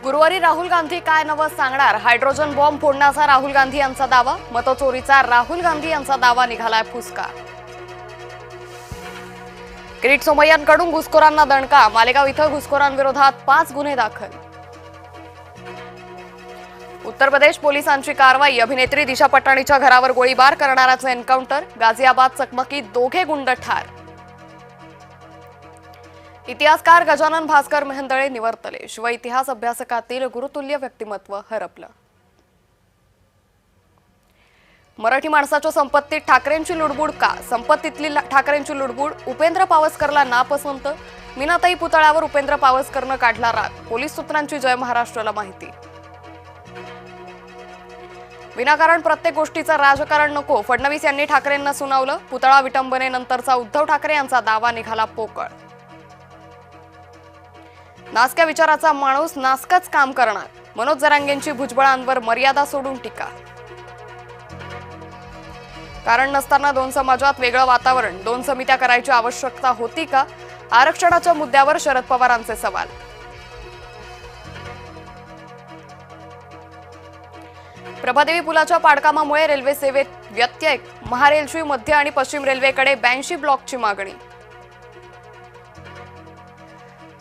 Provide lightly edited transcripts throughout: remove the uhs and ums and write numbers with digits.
गुरुवारी राहुल गांधी काय नवं सांगणार? हायड्रोजन बॉम्ब फोडण्याचा राहुल गांधी यांचा दावा. मतचोरीचा राहुल गांधी यांचा दावा निघालाय फुसका. किरीट सोमय्यांकडून घुसखोरांना दणका. मालेगाव इथं घुसखोरांविरोधात 5 गुन्हे दाखल. उत्तर प्रदेश पोलिसांची कारवाई. अभिनेत्री दिशा पटाणीच्या घरावर गोळीबार करणाऱ्याचे एन्काउंटर. गाझियाबाद चकमकीत दोघे गुंड ठार. इतिहासकार गजानन भास्कर मेहेंदळे निवर्तले. शिव इतिहास अभ्यासकातील गुरुतुल्य व्यक्तिमत्व हरपलं. मराठी माणसाच्या संपत्तीत ठाकरेंची लुडबुड का? संपत्तीतली ठाकरेंची लुडबुड. उपेंद्र पावसकरला नापसंत. मीनाताई पुतळ्यावर उपेंद्र पावसकरनं काढला राग. पोलीस सूत्रांची जय महाराष्ट्राला माहिती. विनाकारण प्रत्येक गोष्टीचं राजकारण नको. फडणवीस यांनी ठाकरेंना सुनावलं. पुतळा विटंबनेनंतरचा उद्धव ठाकरे यांचा दावा निघाला पोकळ. नासक्या विचाराचा माणूस नासकच काम करणार. मनोज जरांगेंची भुजबळांवर मर्यादा सोडून टीका. कारण नसताना 2 समाजात वेगळं वातावरण. 2 समित्या करायची आवश्यकता होती का? आरक्षणाच्या मुद्द्यावर शरद पवारांचे सवाल. प्रभादेवी पुलाच्या पाडकामामुळे रेल्वे सेवेत व्यत्यय. महारेलची मध्य आणि पश्चिम रेल्वेकडे 82 ब्लॉकची मागणी.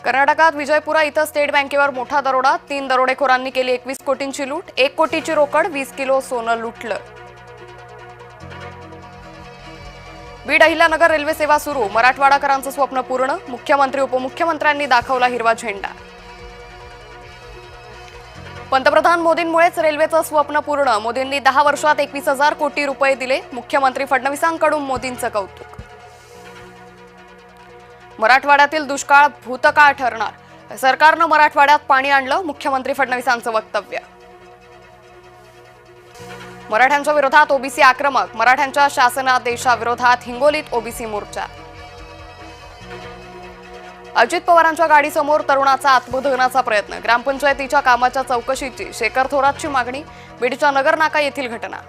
कर्नाटकात विजयपुरा इथं स्टेट बँकेवर मोठा दरोडा. 3 दरोडेखोरांनी केली 21 कोटींची लूट. 1 कोटीची रोकड, 20 किलो सोनं लुटलं. बीड अहिल्यानगर रेल्वे सेवा सुरू. मराठवाडाकरांचं स्वप्न पूर्ण. मुख्यमंत्री उपमुख्यमंत्र्यांनी दाखवला हिरवा झेंडा. पंतप्रधान मोदींमुळेच रेल्वेचं स्वप्न पूर्ण. मोदींनी 10 वर्षात 21,000 कोटी रुपये दिले. मुख्यमंत्री फडणवीसांकडून मोदींचं कौतुक. मराठवाड्यातील दुष्काळ भूतकाळ ठरणार. सरकारनं मराठवाड्यात पाणी आणलं. मुख्यमंत्री फडणवीसांचं वक्तव्य. मराठ्यांच्या विरोधात ओबीसी आक्रमक. मराठ्यांच्या शासनादेशाविरोधात हिंगोलीत ओबीसी मोर्चा. अजित पवारांच्या गाडीसमोर तरुणाचा आत्मदहनाचा प्रयत्न. ग्रामपंचायतीच्या कामाच्या चौकशीची शेखर थोरातची मागणी. बीडच्या नगर नाका येथील घटना.